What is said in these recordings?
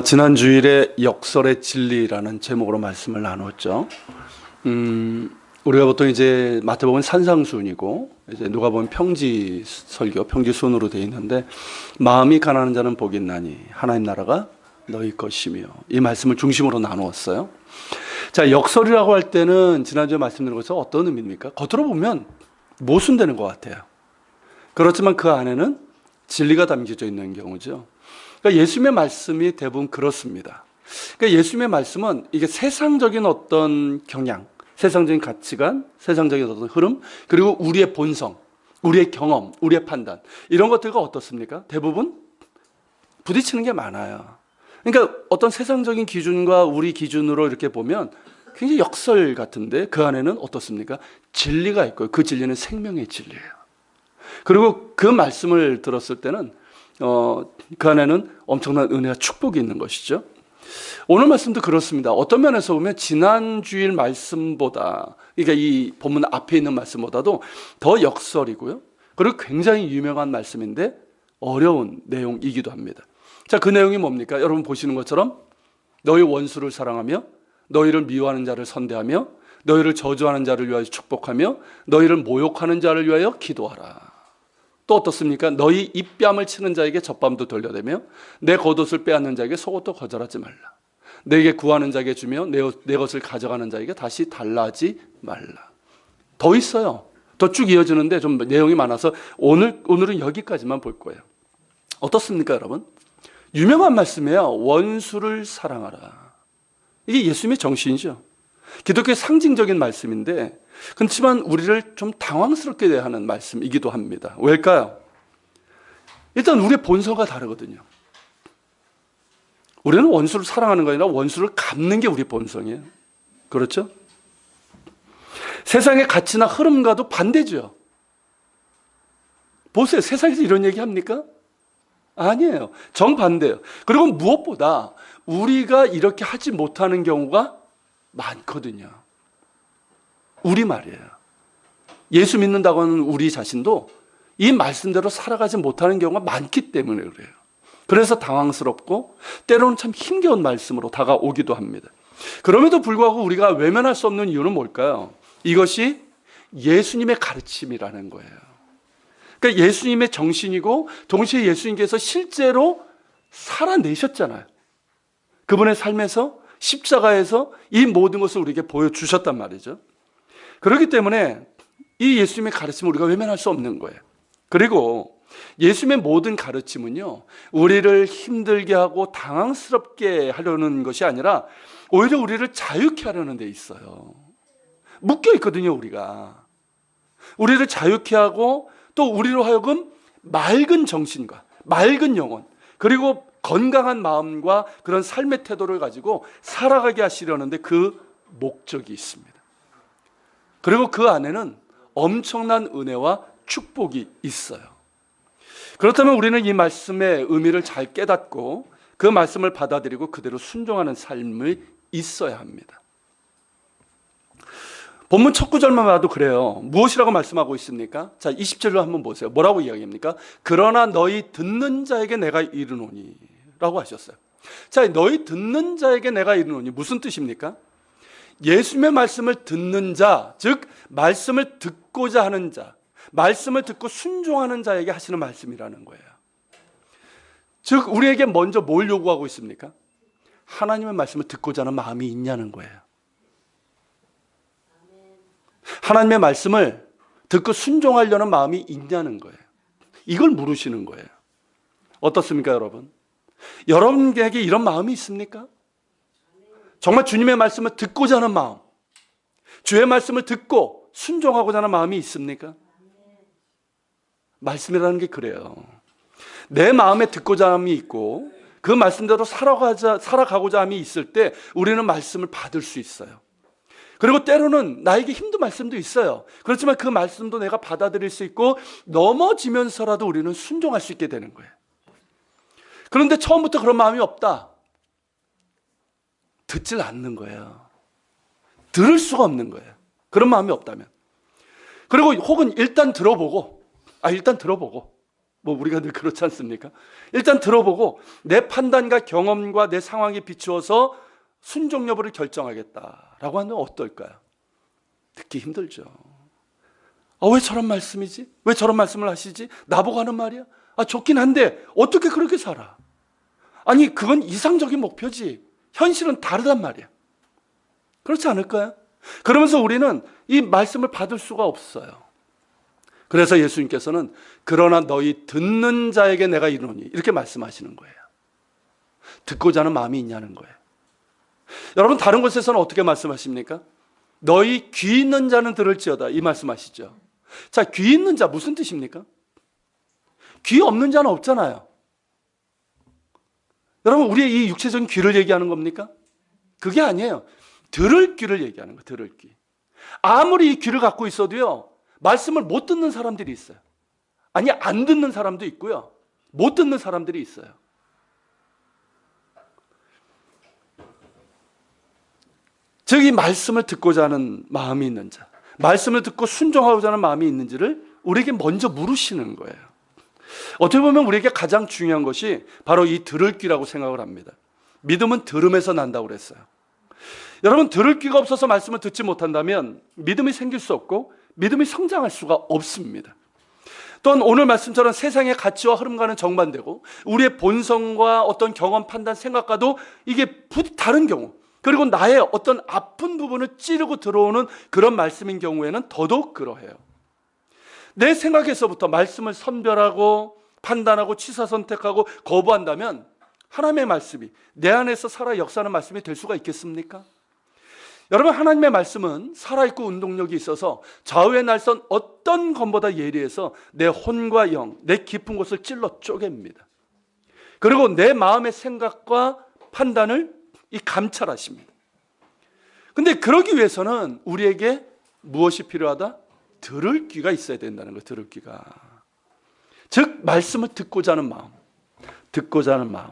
지난 주일에 역설의 진리라는 제목으로 말씀을 나눴죠. 우리가 보통 이제 마태복음 산상수훈이고 이제 누가복음 평지 설교, 평지순으로 되어 있는데 마음이 가난한 자는 복이 있나니 하나님 나라가 너희 것이며 이 말씀을 중심으로 나누었어요. 자, 역설이라고 할 때는 지난주에 말씀드린 것처럼 어떤 의미입니까? 겉으로 보면 모순되는 것 같아요. 그렇지만 그 안에는 진리가 담겨져 있는 경우죠. 그러니까 예수님의 말씀이 대부분 그렇습니다. 그러니까 예수님의 말씀은 이게 세상적인 어떤 경향, 세상적인 가치관, 세상적인 어떤 흐름, 그리고 우리의 본성, 우리의 경험, 우리의 판단 이런 것들과 어떻습니까? 대부분 부딪히는 게 많아요. 그러니까 어떤 세상적인 기준과 우리 기준으로 이렇게 보면 굉장히 역설 같은데 그 안에는 어떻습니까? 진리가 있고요. 그 진리는 생명의 진리예요. 그리고 그 말씀을 들었을 때는 그 안에는 엄청난 은혜와 축복이 있는 것이죠. 오늘 말씀도 그렇습니다. 어떤 면에서 보면 지난 주일 말씀보다, 그러니까 이 본문 앞에 있는 말씀보다도 더 역설이고요. 그리고 굉장히 유명한 말씀인데 어려운 내용이기도 합니다. 자, 그 내용이 뭡니까? 여러분 보시는 것처럼 너희 원수를 사랑하며 너희를 미워하는 자를 선대하며 너희를 저주하는 자를 위하여 축복하며 너희를 모욕하는 자를 위하여 기도하라. 또 어떻습니까? 너희 입뺨을 치는 자에게 젖밤도 돌려대며 내 겉옷을 빼앗는 자에게 속옷도 거절하지 말라. 내게 구하는 자에게 주며 내 것을 가져가는 자에게 다시 달라하지 말라. 더 있어요. 더 쭉 이어지는데 좀 내용이 많아서 오늘은 여기까지만 볼 거예요. 어떻습니까, 여러분? 유명한 말씀이에요. 원수를 사랑하라. 이게 예수님의 정신이죠. 기독교의 상징적인 말씀인데 그렇지만 우리를 좀 당황스럽게 하는 말씀이기도 합니다. 왜일까요? 일단 우리의 본성과 다르거든요. 우리는 원수를 사랑하는 게 아니라 원수를 갚는 게 우리 본성이에요. 그렇죠? 세상의 가치나 흐름과도 반대죠. 보세요. 세상에서 이런 얘기 합니까? 아니에요. 정반대예요. 그리고 무엇보다 우리가 이렇게 하지 못하는 경우가 많거든요. 우리 말이에요. 예수 믿는다고 하는 우리 자신도 이 말씀대로 살아가지 못하는 경우가 많기 때문에 그래요. 그래서 당황스럽고 때로는 참 힘겨운 말씀으로 다가오기도 합니다. 그럼에도 불구하고 우리가 외면할 수 없는 이유는 뭘까요? 이것이 예수님의 가르침이라는 거예요. 그러니까 예수님의 정신이고 동시에 예수님께서 실제로 살아내셨잖아요. 그분의 삶에서 십자가에서 이 모든 것을 우리에게 보여주셨단 말이죠. 그렇기 때문에 이 예수님의 가르침을 우리가 외면할 수 없는 거예요. 그리고 예수님의 모든 가르침은요, 우리를 힘들게 하고 당황스럽게 하려는 것이 아니라 오히려 우리를 자유케 하려는 데 있어요. 묶여 있거든요, 우리가. 우리를 자유케 하고 또 우리로 하여금 맑은 정신과 맑은 영혼, 그리고 건강한 마음과 그런 삶의 태도를 가지고 살아가게 하시려는데 그 목적이 있습니다. 그리고 그 안에는 엄청난 은혜와 축복이 있어요. 그렇다면 우리는 이 말씀의 의미를 잘 깨닫고 그 말씀을 받아들이고 그대로 순종하는 삶이 있어야 합니다. 본문 첫 구절만 봐도 그래요. 무엇이라고 말씀하고 있습니까? 자, 20절로 한번 보세요. 뭐라고 이야기합니까? 그러나 너희 듣는 자에게 내가 이르노니 라고 하셨어요. 자, 너희 듣는 자에게 내가 이르노니 무슨 뜻입니까? 예수님의 말씀을 듣는 자, 즉 말씀을 듣고자 하는 자, 말씀을 듣고 순종하는 자에게 하시는 말씀이라는 거예요. 즉 우리에게 먼저 뭘 요구하고 있습니까? 하나님의 말씀을 듣고자 하는 마음이 있냐는 거예요. 하나님의 말씀을 듣고 순종하려는 마음이 있냐는 거예요. 이걸 물으시는 거예요. 어떻습니까, 여러분? 여러분에게 이런 마음이 있습니까? 정말 주님의 말씀을 듣고자 하는 마음, 주의 말씀을 듣고 순종하고자 하는 마음이 있습니까? 말씀이라는 게 그래요. 내 마음에 듣고자 함이 있고 그 말씀대로 살아가고자 함이 있을 때 우리는 말씀을 받을 수 있어요. 그리고 때로는 나에게 힘든 말씀도 있어요. 그렇지만 그 말씀도 내가 받아들일 수 있고 넘어지면서라도 우리는 순종할 수 있게 되는 거예요. 그런데 처음부터 그런 마음이 없다. 듣질 않는 거예요. 들을 수가 없는 거예요. 그런 마음이 없다면. 그리고 혹은 일단 들어보고 뭐 우리가 늘 그렇지 않습니까? 일단 들어보고 내 판단과 경험과 내 상황에 비추어서 순종 여부를 결정하겠다라고 하면 어떨까요? 듣기 힘들죠. 왜 저런 말씀이지? 왜 저런 말씀을 하시지? 나보고 하는 말이야? 좋긴 한데 어떻게 그렇게 살아? 아니 그건 이상적인 목표지 현실은 다르단 말이야. 그렇지 않을까요? 그러면서 우리는 이 말씀을 받을 수가 없어요. 그래서 예수님께서는 그러나 너희 듣는 자에게 내가 이르노니 이렇게 말씀하시는 거예요. 듣고자 하는 마음이 있냐는 거예요. 여러분 다른 곳에서는 어떻게 말씀하십니까? 너희 귀 있는 자는 들을지어다 이 말씀하시죠. 자, 귀 있는 자 무슨 뜻입니까? 귀 없는 자는 없잖아요. 여러분 우리의 이 육체적인 귀를 얘기하는 겁니까? 그게 아니에요. 들을 귀를 얘기하는 거예요. 들을 귀. 아무리 이 귀를 갖고 있어도요 말씀을 못 듣는 사람들이 있어요. 아니 안 듣는 사람도 있고요 못 듣는 사람들이 있어요. 즉 이 말씀을 듣고자 하는 마음이 있는 자, 말씀을 듣고 순종하고자 하는 마음이 있는지를 우리에게 먼저 물으시는 거예요. 어떻게 보면 우리에게 가장 중요한 것이 바로 이 들을 귀라고 생각을 합니다. 믿음은 들음에서 난다고 그랬어요. 여러분 들을 귀가 없어서 말씀을 듣지 못한다면 믿음이 생길 수 없고 믿음이 성장할 수가 없습니다. 또한 오늘 말씀처럼 세상의 가치와 흐름과는 정반대고 우리의 본성과 어떤 경험, 판단, 생각과도 이게 다른 경우, 그리고 나의 어떤 아픈 부분을 찌르고 들어오는 그런 말씀인 경우에는 더더욱 그러해요. 내 생각에서부터 말씀을 선별하고 판단하고 취사 선택하고 거부한다면 하나님의 말씀이 내 안에서 살아 역사하는 말씀이 될 수가 있겠습니까? 여러분 하나님의 말씀은 살아있고 운동력이 있어서 좌우의 날선 어떤 검보다 예리해서 내 혼과 영, 내 깊은 곳을 찔러 쪼갭니다. 그리고 내 마음의 생각과 판단을 감찰하십니다. 근데 그러기 위해서는 우리에게 무엇이 필요하다? 들을 귀가 있어야 된다는 거예요. 들을 귀가. 즉 말씀을 듣고자 하는 마음, 듣고자 하는 마음,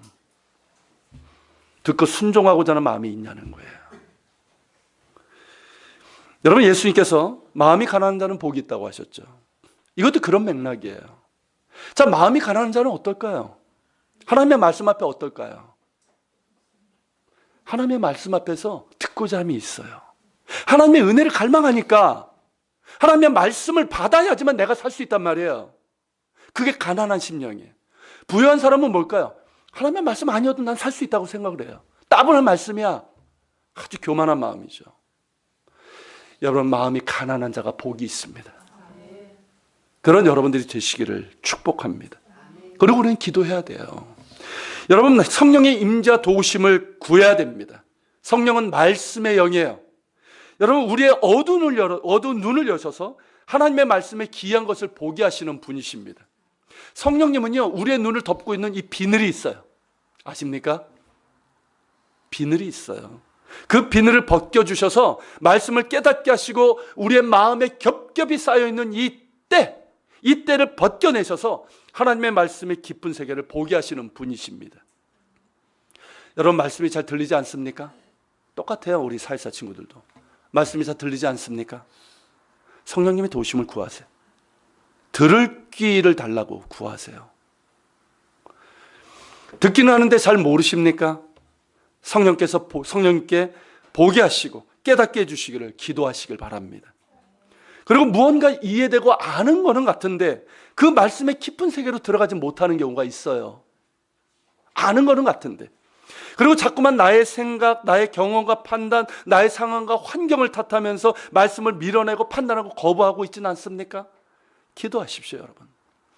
듣고 순종하고자 하는 마음이 있냐는 거예요. 여러분 예수님께서 마음이 가난한 자는 복이 있다고 하셨죠. 이것도 그런 맥락이에요. 자, 마음이 가난한 자는 어떨까요? 하나님의 말씀 앞에 어떨까요? 하나님의 말씀 앞에서 듣고자 함이 있어요. 하나님의 은혜를 갈망하니까 하나님의 말씀을 받아야지만 내가 살 수 있단 말이에요. 그게 가난한 심령이에요. 부유한 사람은 뭘까요? 하나님의 말씀 아니어도 난 살 수 있다고 생각을 해요. 따분한 말씀이야. 아주 교만한 마음이죠. 여러분 마음이 가난한 자가 복이 있습니다. 그런 여러분들이 되시기를 축복합니다. 그리고 우리는 기도해야 돼요. 여러분 성령의 임재와 도우심을 구해야 됩니다. 성령은 말씀의 영이에요. 여러분 우리의 어두운 눈을 여셔서 하나님의 말씀에 기이한 것을 보게 하시는 분이십니다. 성령님은요 우리의 눈을 덮고 있는 이 비늘이 있어요. 아십니까? 비늘이 있어요. 그 비늘을 벗겨주셔서 말씀을 깨닫게 하시고 우리의 마음에 겹겹이 쌓여있는 이 때를 벗겨내셔서 하나님의 말씀의 깊은 세계를 보게 하시는 분이십니다. 여러분 말씀이 잘 들리지 않습니까? 똑같아요. 우리 사회사 친구들도 말씀이 잘 들리지 않습니까? 성령님의 도우심을 구하세요. 들을 귀를 달라고 구하세요. 듣기는 하는데 잘 모르십니까? 성령님께 보게 하시고 깨닫게 해주시기를 기도하시길 바랍니다. 그리고 무언가 이해되고 아는 거는 같은데 그 말씀의 깊은 세계로 들어가지 못하는 경우가 있어요. 아는 거는 같은데. 그리고 자꾸만 나의 생각, 나의 경험과 판단, 나의 상황과 환경을 탓하면서 말씀을 밀어내고 판단하고 거부하고 있지는 않습니까? 기도하십시오, 여러분.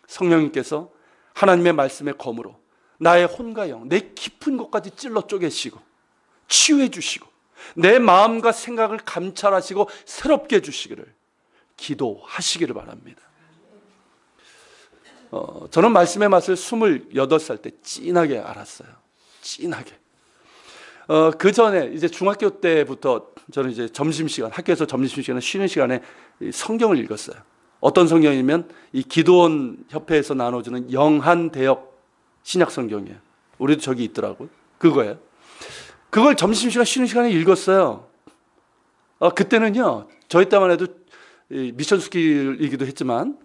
성령님께서 하나님의 말씀의 검으로 나의 혼과 영, 내 깊은 곳까지 찔러 쪼개시고 치유해 주시고 내 마음과 생각을 감찰하시고 새롭게 해주시기를 기도하시기를 바랍니다. 저는 말씀의 맛을 28살 때 진하게 알았어요. 진하게. 그 전에 이제 중학교 때부터 저는 이제 점심시간, 학교에서 점심시간에 쉬는 시간에 성경을 읽었어요. 어떤 성경이면 이 기도원 협회에서 나눠주는 영한대역 신약 성경이에요. 우리도 저기 있더라고요. 그거예요. 그걸 점심시간 쉬는 시간에 읽었어요. 그때는요, 저희 때만 해도 미션 스킬이기도 했지만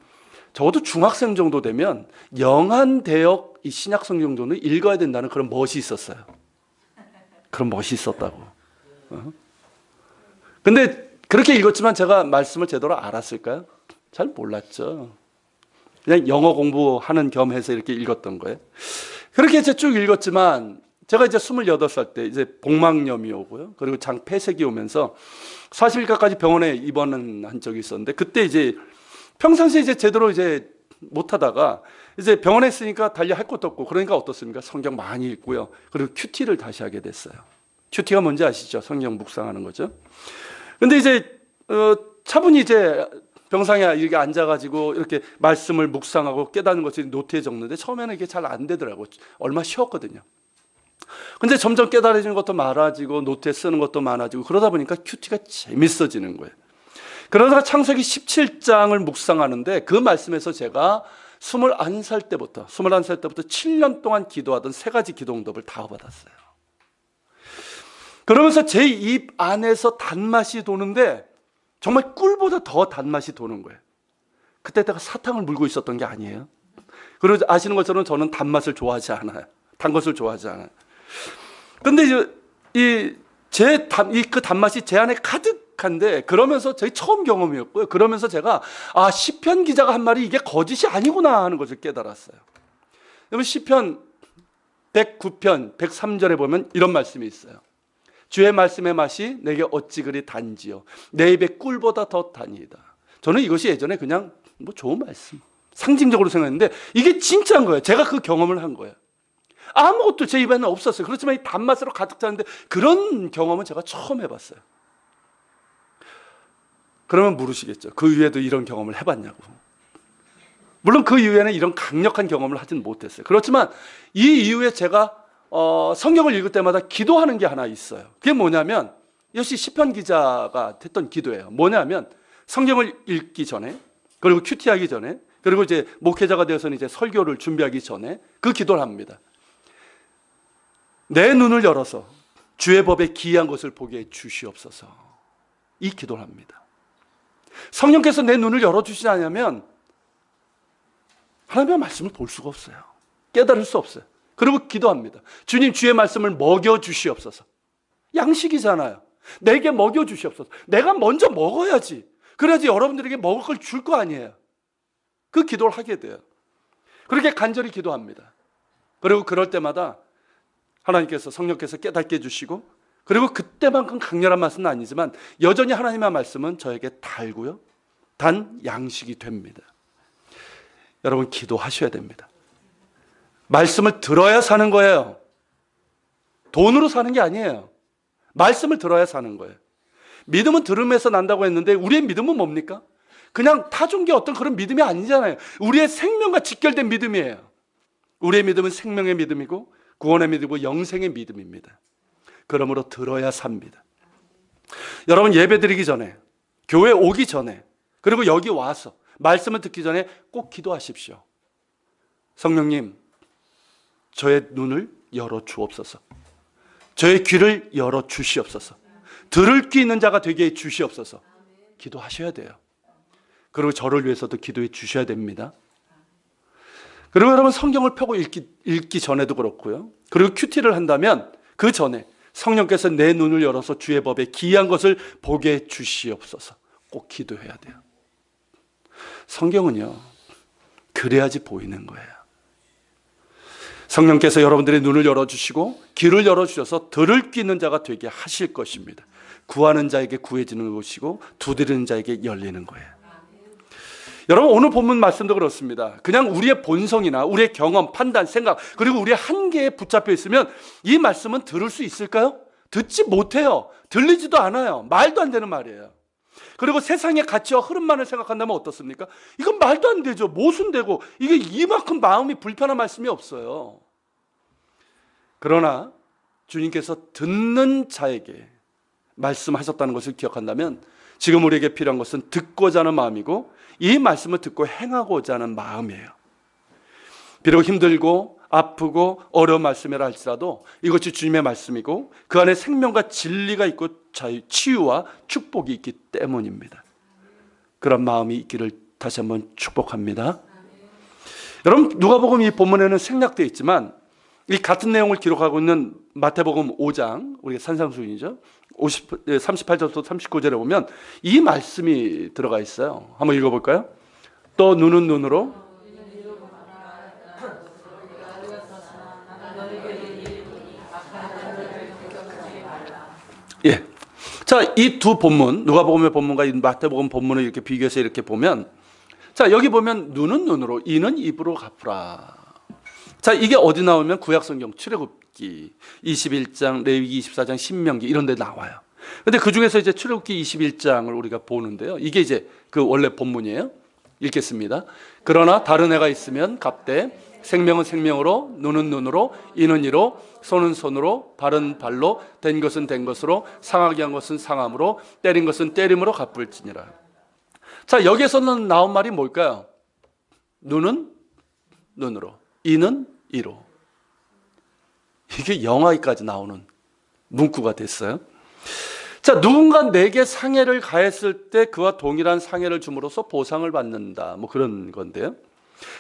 적어도 중학생 정도 되면 영한대역 이 신약 성경 정도 읽어야 된다는 그런 멋이 있었어요. 그런 멋이 있었다고. 근데 그렇게 읽었지만 제가 말씀을 제대로 알았을까요? 잘 몰랐죠. 그냥 영어 공부하는 겸해서 이렇게 읽었던 거예요. 그렇게 이제 쭉 읽었지만 제가 이제 28살 때 이제 복막염이 오고요. 그리고 장 폐색이 오면서 40일까지 병원에 입원한 적이 있었는데 그때 이제 평상시에 이제 제대로 이제 못 하다가 이제 병원에 있으니까 달리 할 것도 없고 그러니까 어떻습니까? 성경 많이 읽고요. 그리고 큐티를 다시 하게 됐어요. 큐티가 뭔지 아시죠? 성경 묵상하는 거죠. 근데 이제 차분히 이제 병상에 이렇게 앉아가지고 이렇게 말씀을 묵상하고 깨닫는 것을 노트에 적는데 처음에는 이게 잘 안 되더라고요. 얼마 쉬었거든요. 근데 점점 깨달아지는 것도 많아지고 노트에 쓰는 것도 많아지고 그러다 보니까 큐티가 재밌어지는 거예요. 그러다가 창세기 17장을 묵상하는데 그 말씀에서 제가 21살 때부터 7년 동안 기도하던 3가지 기도 응답을 다 받았어요. 그러면서 제 입 안에서 단맛이 도는데 정말 꿀보다 더 단맛이 도는 거예요. 그때 내가 사탕을 물고 있었던 게 아니에요. 그리고 아시는 것처럼 저는 단맛을 좋아하지 않아요. 단 것을 좋아하지 않아요. 근데 그 단맛이 제 안에 가득한데 그러면서 저희 처음 경험이었고요. 그러면서 제가 시편 기자가 한 말이 이게 거짓이 아니구나 하는 것을 깨달았어요. 여러분 시편 109편 103절에 보면 이런 말씀이 있어요. 주의 말씀의 맛이 내게 어찌 그리 단지요 내 입에 꿀보다 더 단이다. 저는 이것이 예전에 그냥 좋은 말씀 상징적으로 생각했는데 이게 진짜인 거예요. 제가 그 경험을 한 거예요. 아무것도 제 입에는 없었어요. 그렇지만 이 단맛으로 가득 차는데 그런 경험은 제가 처음 해봤어요. 그러면 물으시겠죠. 그 이후에도 이런 경험을 해봤냐고. 물론 그 이후에는 이런 강력한 경험을 하진 못했어요. 그렇지만 이 이후에 제가 성경을 읽을 때마다 기도하는 게 하나 있어요. 그게 뭐냐면 역시 시편 기자가 했던 기도예요. 뭐냐면 성경을 읽기 전에 그리고 큐티하기 전에 그리고 이제 목회자가 되어서는 이제 설교를 준비하기 전에 그 기도를 합니다. 내 눈을 열어서 주의 법에 기이한 것을 보게 해 주시옵소서. 이 기도를 합니다. 성령께서 내 눈을 열어주시지 않으면 하나님의 말씀을 볼 수가 없어요. 깨달을 수 없어요. 그리고 기도합니다. 주님 주의 말씀을 먹여주시옵소서. 양식이잖아요. 내게 먹여주시옵소서. 내가 먼저 먹어야지. 그래야지 여러분들에게 먹을 걸 줄 거 아니에요. 그 기도를 하게 돼요. 그렇게 간절히 기도합니다. 그리고 그럴 때마다 하나님께서 성령께서 깨닫게 해주시고 그리고 그때만큼 강렬한 말씀은 아니지만 여전히 하나님의 말씀은 저에게 달고요. 단 양식이 됩니다. 여러분 기도하셔야 됩니다. 말씀을 들어야 사는 거예요. 돈으로 사는 게 아니에요. 말씀을 들어야 사는 거예요. 믿음은 들음에서 난다고 했는데 우리의 믿음은 뭡니까? 그냥 타종교 어떤 그런 믿음이 아니잖아요. 우리의 생명과 직결된 믿음이에요. 우리의 믿음은 생명의 믿음이고 구원의 믿음이고 영생의 믿음입니다. 그러므로 들어야 삽니다. 여러분 예배드리기 전에 교회 오기 전에 그리고 여기 와서 말씀을 듣기 전에 꼭 기도하십시오. 성령님 저의 눈을 열어 주옵소서. 저의 귀를 열어 주시옵소서. 들을 귀 있는 자가 되게 해 주시옵소서. 기도하셔야 돼요. 그리고 저를 위해서도 기도해 주셔야 됩니다. 그리고 여러분 성경을 펴고 읽기 전에도 그렇고요. 그리고 큐티를 한다면 그 전에 성령께서 내 눈을 열어서 주의 법에 기이한 것을 보게 해 주시옵소서. 꼭 기도해야 돼요. 성경은요. 그래야지 보이는 거예요. 성령께서 여러분들의 눈을 열어주시고 귀를 열어주셔서 들을 귀 있는 자가 되게 하실 것입니다. 구하는 자에게 구해지는 것이고 두드리는 자에게 열리는 거예요. 여러분 오늘 본문 말씀도 그렇습니다. 그냥 우리의 본성이나 우리의 경험, 판단, 생각 그리고 우리의 한계에 붙잡혀 있으면 이 말씀은 들을 수 있을까요? 듣지 못해요. 들리지도 않아요. 말도 안 되는 말이에요. 그리고 세상의 가치와 흐름만을 생각한다면 어떻습니까? 이건 말도 안 되죠. 모순되고 이게 이만큼 마음이 불편한 말씀이 없어요. 그러나 주님께서 듣는 자에게 말씀하셨다는 것을 기억한다면 지금 우리에게 필요한 것은 듣고자 하는 마음이고 이 말씀을 듣고 행하고자 하는 마음이에요. 비록 힘들고 아프고 어려운 말씀이라 할지라도 이것이 주님의 말씀이고 그 안에 생명과 진리가 있고 치유와 축복이 있기 때문입니다. 그런 마음이 있기를 다시 한번 축복합니다. 여러분, 누가복음 이 본문에는 생략되어 있지만 이 같은 내용을 기록하고 있는 마태복음 5장, 우리가 산상수훈이죠. 38절부터 39절에 보면 이 말씀이 들어가 있어요. 한번 읽어볼까요? 또 눈은 눈으로, 예. 자, 이 두 본문, 누가복음의 본문과 이 마태복음 본문을 이렇게 비교해서 이렇게 보면, 자, 여기 보면 눈은 눈으로, 이는 입으로 갚으라. 자, 이게 어디 나오면 구약성경 출애굽기 21장, 레위기 24장, 신명기 이런 데 나와요. 근데 그 중에서 이제 출애굽기 21장을 우리가 보는데요. 이게 이제 그 원래 본문이에요. 읽겠습니다. 그러나 다른 애가 있으면 갚되 생명은 생명으로, 눈은 눈으로, 이는 이로, 손은 손으로, 발은 발로, 된 것은 된 것으로, 상하게 한 것은 상함으로, 때린 것은 때림으로 갚을지니라. 자, 여기에서는 나온 말이 뭘까요? 눈은 눈으로, 이는 이로. 이게 영화까지 나오는 문구가 됐어요. 자, 누군가 내게 상해를 가했을 때 그와 동일한 상해를 줌으로써 보상을 받는다. 뭐 그런 건데요.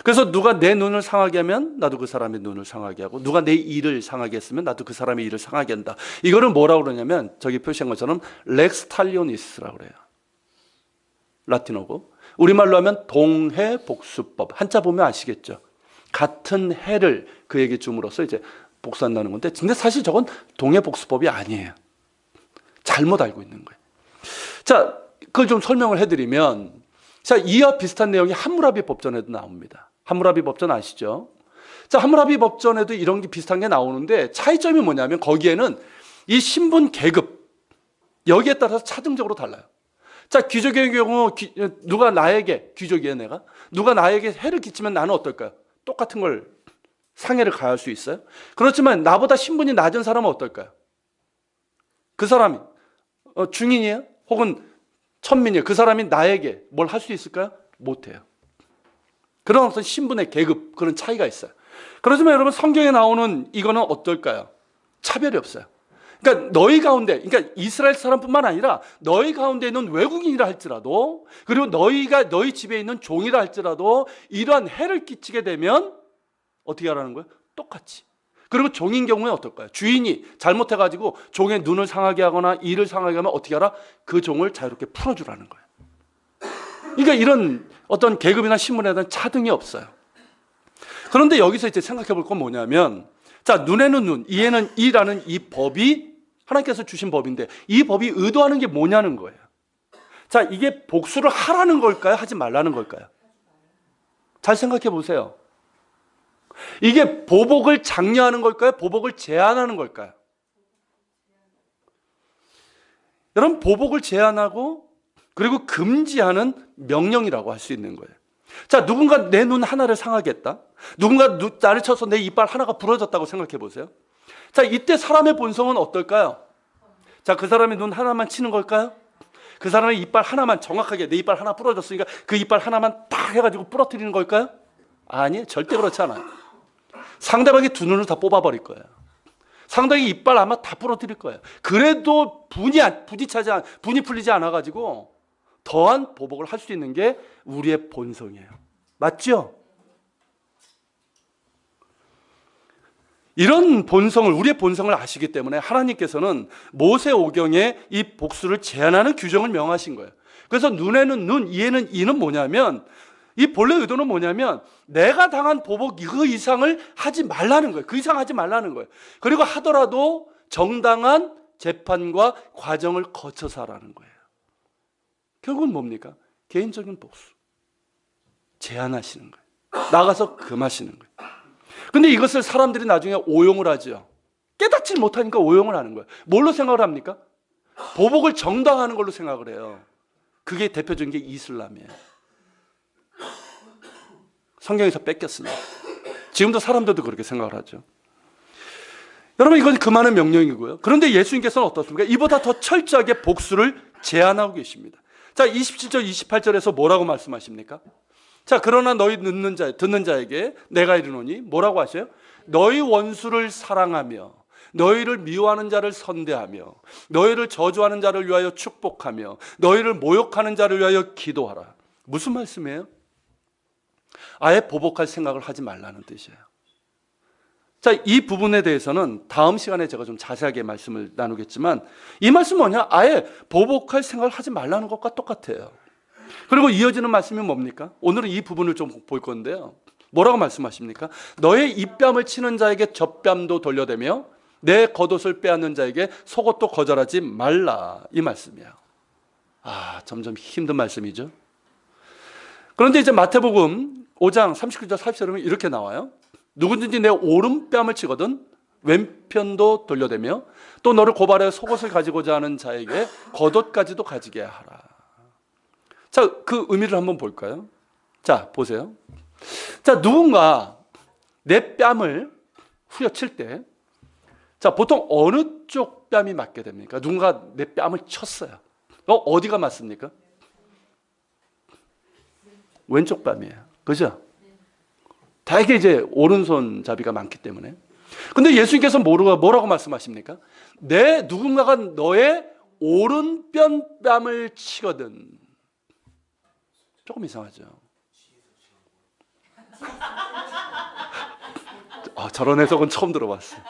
그래서 누가 내 눈을 상하게 하면 나도 그 사람의 눈을 상하게 하고, 누가 내 이를 상하게 했으면 나도 그 사람의 이를 상하게 한다. 이거를 뭐라고 그러냐면 저기 표시한 것처럼 렉스 탈리오니스라고 그래요. 라틴어고. 우리말로 하면 동해복수법. 한자 보면 아시겠죠? 같은 해를 그에게 줌으로써 이제 복수한다는 건데, 근데 사실 저건 동해복수법이 아니에요. 잘못 알고 있는 거예요. 자, 그걸 좀 설명을 해드리면, 자, 이와 비슷한 내용이 함무라비 법전에도 나옵니다. 함무라비 법전 아시죠? 자, 함무라비 법전에도 이런 게 비슷한 게 나오는데 차이점이 뭐냐면 거기에는 이 신분 계급, 여기에 따라서 차등적으로 달라요. 자, 귀족의 경우 누가 나에게, 귀족이에요 내가, 누가 나에게 해를 끼치면 나는 어떨까요? 똑같은 걸 상해를 가할 수 있어요? 그렇지만 나보다 신분이 낮은 사람은 어떨까요? 그 사람이 중인이에요? 혹은 천민이에요. 그 사람이 나에게 뭘 할 수 있을까요? 못해요. 그런 어떤 신분의 계급, 그런 차이가 있어요. 그렇지만 여러분, 성경에 나오는 이거는 어떨까요? 차별이 없어요. 그러니까 너희 가운데, 그러니까 이스라엘 사람뿐만 아니라 너희 가운데 있는 외국인이라 할지라도, 그리고 너희가 너희 집에 있는 종이라 할지라도 이러한 해를 끼치게 되면 어떻게 하라는 거예요? 똑같이. 그리고 종인 경우에 어떨까요? 주인이 잘못해가지고 종의 눈을 상하게 하거나 이를 상하게 하면 어떻게 하라? 그 종을 자유롭게 풀어주라는 거예요. 그러니까 이런 어떤 계급이나 신분에 대한 차등이 없어요. 그런데 여기서 이제 생각해 볼 건 뭐냐면, 자, 눈에는 눈, 이에는 이라는 이 법이 하나님께서 주신 법인데 이 법이 의도하는 게 뭐냐는 거예요. 자, 이게 복수를 하라는 걸까요? 하지 말라는 걸까요? 잘 생각해 보세요. 이게 보복을 장려하는 걸까요? 보복을 제한하는 걸까요? 여러분, 보복을 제한하고 그리고 금지하는 명령이라고 할 수 있는 거예요. 자, 누군가 내 눈 하나를 상하게 했다. 누군가 나를 쳐서 내 이빨 하나가 부러졌다고 생각해 보세요. 자, 이때 사람의 본성은 어떨까요? 자, 그 사람의 눈 하나만 치는 걸까요? 그 사람의 이빨 하나만 정확하게, 내 이빨 하나 부러졌으니까 그 이빨 하나만 딱 해가지고 부러뜨리는 걸까요? 아니, 절대 그렇지 않아요. 상대방의 두 눈을 다 뽑아버릴 거예요. 상대방의 이빨 아마 다 부러뜨릴 거예요. 그래도 분이 풀리지 않아가지고 더한 보복을 할 수 있는 게 우리의 본성이에요. 맞죠? 이런 본성을, 우리의 본성을 아시기 때문에 하나님께서는 모세오경에 이 복수를 제한하는 규정을 명하신 거예요. 그래서 눈에는 눈, 이에는 이는 뭐냐면, 이 본래 의도는 뭐냐면 내가 당한 보복 그 이상을 하지 말라는 거예요. 그 이상 하지 말라는 거예요. 그리고 하더라도 정당한 재판과 과정을 거쳐서 하라는 거예요. 결국은 뭡니까? 개인적인 복수. 제한하시는 거예요. 나가서 금하시는 거예요. 근데 이것을 사람들이 나중에 오용을 하죠. 깨닫지 못하니까 오용을 하는 거예요. 뭘로 생각을 합니까? 보복을 정당화하는 걸로 생각을 해요. 그게 대표적인 게 이슬람이에요. 성경에서 뺏겼습니다. 지금도 사람들도 그렇게 생각을 하죠. 여러분, 이건 금하는 명령이고요. 그런데 예수님께서는 어떻습니까? 이보다 더 철저하게 복수를 제한하고 계십니다. 자, 27절, 28절에서 뭐라고 말씀하십니까? 자, 그러나 너희 듣는 자에게 내가 이르노니 뭐라고 하셔요? 너희 원수를 사랑하며 너희를 미워하는 자를 선대하며 너희를 저주하는 자를 위하여 축복하며 너희를 모욕하는 자를 위하여 기도하라. 무슨 말씀이에요? 아예 보복할 생각을 하지 말라는 뜻이에요. 자, 이 부분에 대해서는 다음 시간에 제가 좀 자세하게 말씀을 나누겠지만, 이 말씀은 뭐냐? 아예 보복할 생각을 하지 말라는 것과 똑같아요. 그리고 이어지는 말씀이 뭡니까? 오늘은 이 부분을 좀 볼 건데요. 뭐라고 말씀하십니까? 너의 입뺨을 치는 자에게 젖뺨도 돌려대며 내 겉옷을 빼앗는 자에게 속옷도 거절하지 말라. 이 말씀이에요. 점점 힘든 말씀이죠. 그런데 이제 마태복음 5장 39절 40절에 이렇게 나와요. 누구든지 내 오른뺨을 치거든 왼편도 돌려대며 또 너를 고발하여 속옷을 가지고자 하는 자에게 겉옷까지도 가지게 하라. 자, 그 의미를 한번 볼까요? 자, 보세요. 자, 누군가 내 뺨을 후려칠 때, 자, 보통 어느 쪽 뺨이 맞게 됩니까? 누군가 내 뺨을 쳤어요. 어디가 맞습니까? 왼쪽 뺨이에요. 그죠? 대개 이제 오른손잡이가 많기 때문에. 근데 예수님께서 뭐라고 말씀하십니까? 누군가가 너의 오른편 뺨을 치거든. 조금 이상하죠. 저런 해석은 처음 들어봤어요.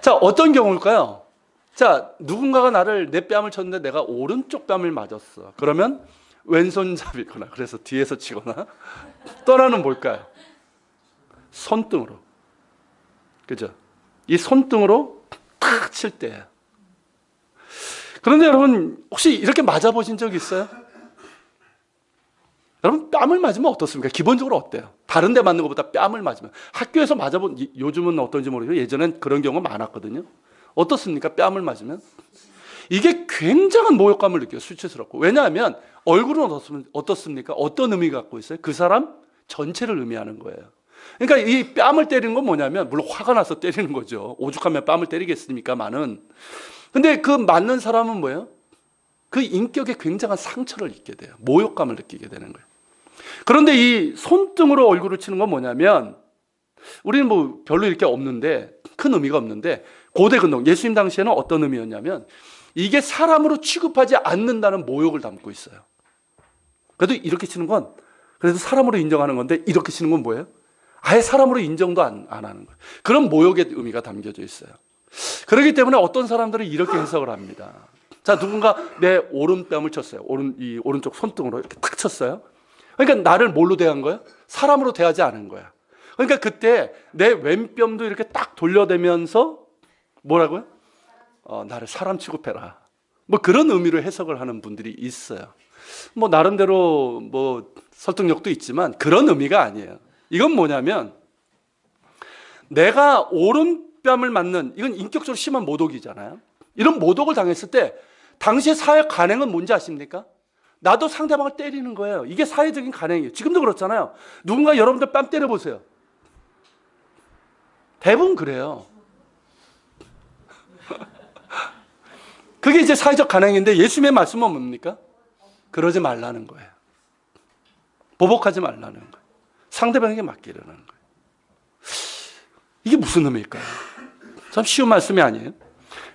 자, 어떤 경우일까요? 자, 누군가가 내 뺨을 쳤는데 내가 오른쪽 뺨을 맞았어. 그러면 왼손잡이거나 그래서 뒤에서 치거나 또 하나는 뭘까요? 손등으로. 그죠? 이 손등으로 탁 칠 때. 그런데 여러분 혹시 이렇게 맞아보신 적 있어요? 여러분 뺨을 맞으면 어떻습니까? 기본적으로 어때요? 다른 데 맞는 것보다 뺨을 맞으면. 학교에서 요즘은 어떤지 모르겠어요. 예전엔 그런 경우가 많았거든요. 어떻습니까? 뺨을 맞으면? 이게 굉장한 모욕감을 느껴요. 수치스럽고. 왜냐하면 얼굴은 어떻습니까? 어떤 의미가 갖고 있어요? 그 사람 전체를 의미하는 거예요. 그러니까 이 뺨을 때리는 건 뭐냐면, 물론 화가 나서 때리는 거죠. 오죽하면 뺨을 때리겠습니까만은. 근데 그 맞는 사람은 뭐예요? 그 인격에 굉장한 상처를 입게 돼요. 모욕감을 느끼게 되는 거예요. 그런데 이 손등으로 얼굴을 치는 건 뭐냐면, 우리는 뭐 별로 이렇게 없는데, 큰 의미가 없는데, 고대 근동, 예수님 당시에는 어떤 의미였냐면, 이게 사람으로 취급하지 않는다는 모욕을 담고 있어요. 그래도 이렇게 치는 건, 그래도 사람으로 인정하는 건데, 이렇게 치는 건 뭐예요? 아예 사람으로 인정도 안 하는 거예요. 그런 모욕의 의미가 담겨져 있어요. 그렇기 때문에 어떤 사람들은 이렇게 해석을 합니다. 자, 누군가 내 오른뺨을 쳤어요. 이 오른쪽 손등으로 이렇게 탁 쳤어요. 그러니까 나를 뭘로 대한 거야? 사람으로 대하지 않은 거야. 그러니까 그때 내 왼뺨도 이렇게 딱 돌려대면서 뭐라고요? 나를 사람 취급해라. 뭐 그런 의미로 해석을 하는 분들이 있어요. 뭐 나름대로 뭐 설득력도 있지만 그런 의미가 아니에요. 이건 뭐냐면 내가 오른뺨을 맞는, 이건 인격적으로 심한 모독이잖아요. 이런 모독을 당했을 때 당시의 사회 관행은 뭔지 아십니까? 나도 상대방을 때리는 거예요. 이게 사회적인 관행이에요. 지금도 그렇잖아요. 누군가 여러분들 뺨 때려보세요. 대부분 그래요. 그게 이제 사회적 관행인데 예수님의 말씀은 뭡니까? 그러지 말라는 거예요. 보복하지 말라는 거예요. 상대방에게 맡기려는 거예요. 이게 무슨 의미일까요? 참 쉬운 말씀이 아니에요.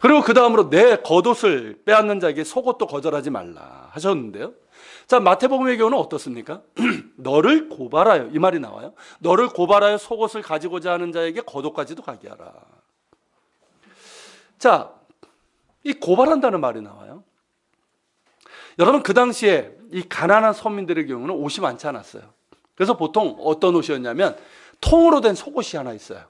그리고 그 다음으로 내 겉옷을 빼앗는 자에게 속옷도 거절하지 말라 하셨는데요. 자, 마태복음의 경우는 어떻습니까? 너를 고발하여, 이 말이 나와요. 너를 고발하여 속옷을 가지고자 하는 자에게 겉옷까지도 가게 하라. 자, 이 고발한다는 말이 나와요. 여러분 그 당시에 이 가난한 서민들의 경우는 옷이 많지 않았어요. 그래서 보통 어떤 옷이었냐면 통으로 된 속옷이 하나 있어요.